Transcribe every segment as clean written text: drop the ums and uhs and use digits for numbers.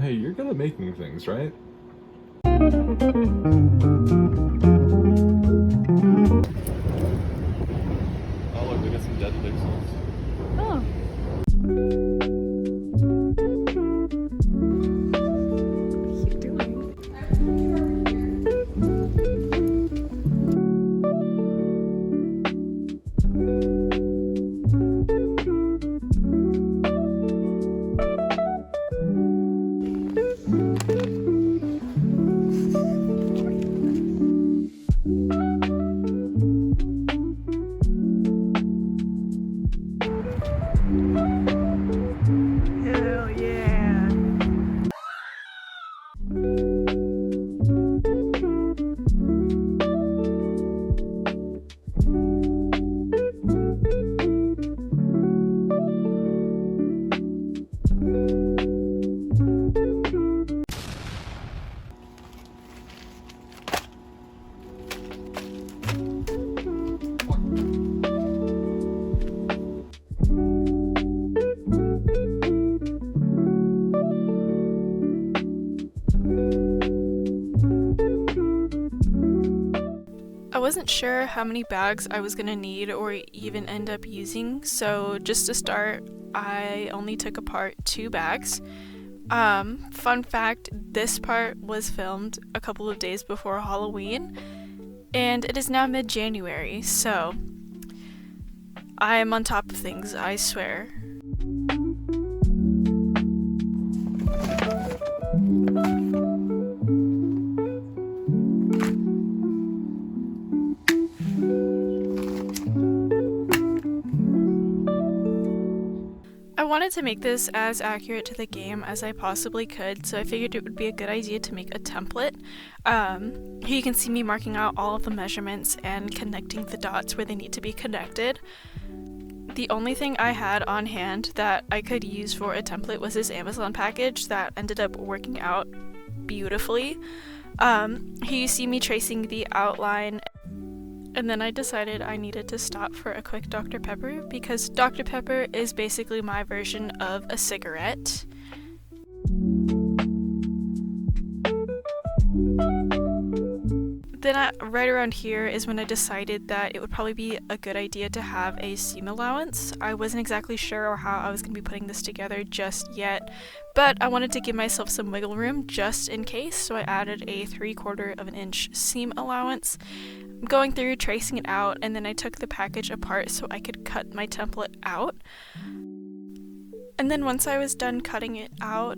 Hey, you're good at making things, right? Oh look, we got some dead pixels. Oh. What are you doing? Hell yeah. I wasn't sure how many bags I was gonna need or even end up using, so just to start, I only took apart 2 bags. Fun fact, this part was filmed a couple of days before Halloween, and it is now mid-January, so I am on top of things, I swear. I wanted to make this as accurate to the game as I possibly could, so I figured it would be a good idea to make a template. Here you can see me marking out all of the measurements and connecting the dots where they need to be connected. The only thing I had on hand that I could use for a template was this Amazon package that ended up working out beautifully. Here you see me tracing the outline, and then I decided I needed to stop for a quick Dr. Pepper because Dr. Pepper is basically my version of a cigarette. Then right around here is when I decided that it would probably be a good idea to have a seam allowance. I wasn't exactly sure how I was going to be putting this together just yet, but I wanted to give myself some wiggle room just in case, so I added a 3/4 of an inch seam allowance. I'm going through tracing it out, and then I took the package apart so I could cut my template out. And then once I was done cutting it out,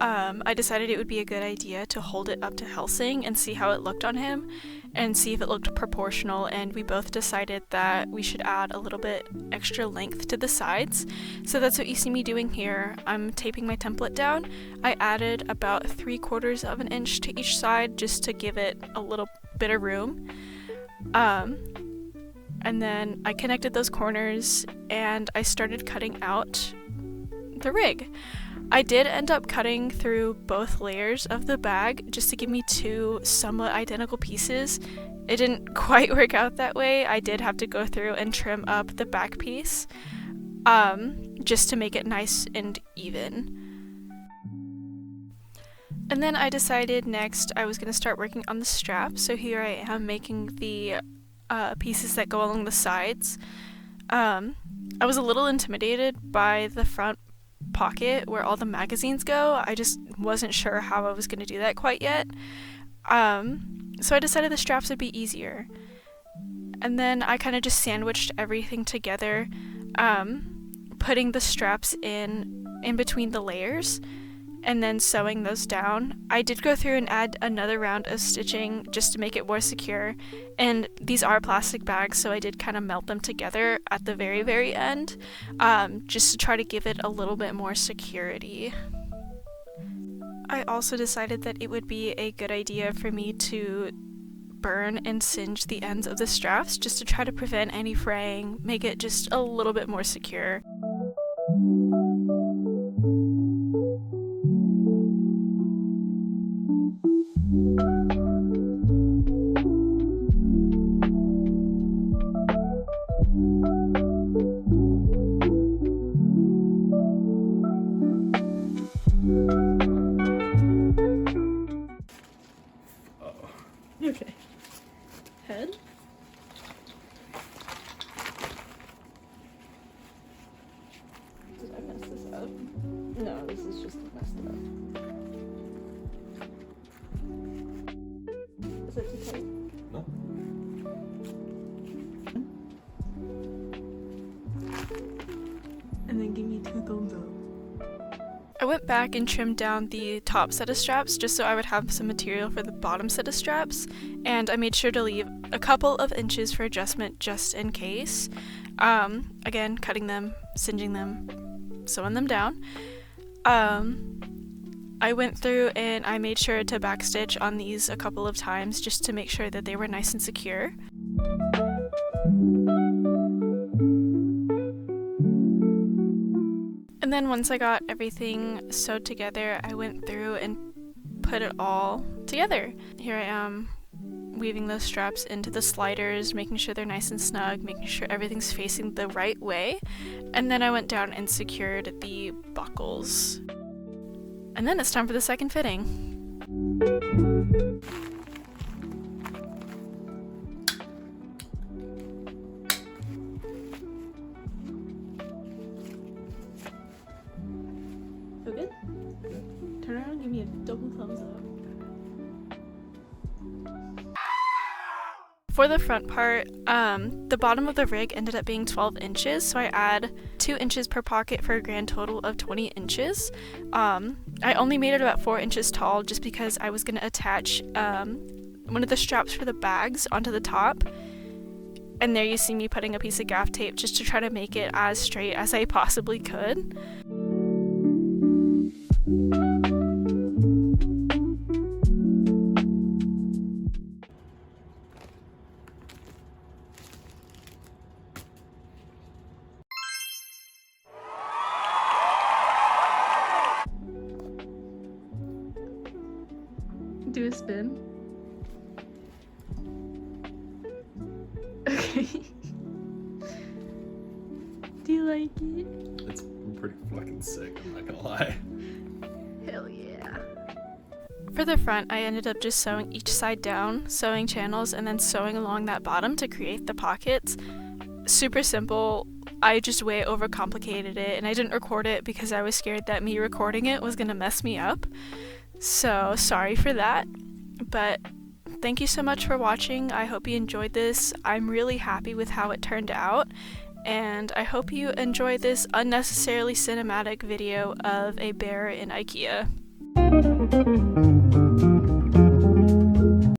I decided it would be a good idea to hold it up to Helsing and see how it looked on him and see if it looked proportional, and we both decided that we should add a little bit extra length to the sides. So that's what you see me doing here. I'm taping my template down. I added about 3/4 of an inch to each side just to give it a little bit of room. And then I connected those corners and I started cutting out the rig. I did end up cutting through both layers of the bag just to give me 2 somewhat identical pieces. It didn't quite work out that way. I did have to go through and trim up the back piece just to make it nice and even. And then I decided next I was going to start working on the strap, so here I am making the pieces that go along the sides. I was a little intimidated by the front pocket where all the magazines go. I just wasn't sure how I was going to do that quite yet. So I decided the straps would be easier. And then I kind of just sandwiched everything together, putting the straps in between the layers and then sewing those down. I did go through and add another round of stitching just to make it more secure, and these are plastic bags, so I did kind of melt them together at the very, very end, just to try to give it a little bit more security. I also decided that it would be a good idea for me to burn and singe the ends of the straps just to try to prevent any fraying, make it just a little bit more secure. pieces just messed up. Is it too tight? No. And then give me 2 thumbs up. I went back and trimmed down the top set of straps just so I would have some material for the bottom set of straps, and I made sure to leave a couple of inches for adjustment just in case. Again, cutting them, singeing them, sewing them down. I went through and I made sure to backstitch on these a couple of times just to make sure that they were nice and secure. And then once I got everything sewed together, I went through and put it all together. Here I am weaving those straps into the sliders, making sure they're nice and snug, making sure everything's facing the right way. And then I went down and secured the buckles. And then it's time for the second fitting. Feel good? Turn around and give me a double thumbs up. For the front part, the bottom of the rig ended up being 12 inches, so I add 2 inches per pocket for a grand total of 20 inches. I only made it about 4 inches tall just because I was going to attach one of the straps for the bags onto the top. And there you see me putting a piece of gaff tape just to try to make it as straight as I possibly could. Do a spin. Okay. Do you like it? It's pretty fucking sick, I'm not gonna lie. Hell yeah. For the front, I ended up just sewing each side down, sewing channels, and then sewing along that bottom to create the pockets. Super simple. I just way overcomplicated it, and I didn't record it because I was scared that me recording it was gonna mess me up. So sorry for that, but thank you so much for watching. I hope you enjoyed this. I'm really happy with how it turned out, and I hope you enjoy this unnecessarily cinematic video of a bear in IKEA.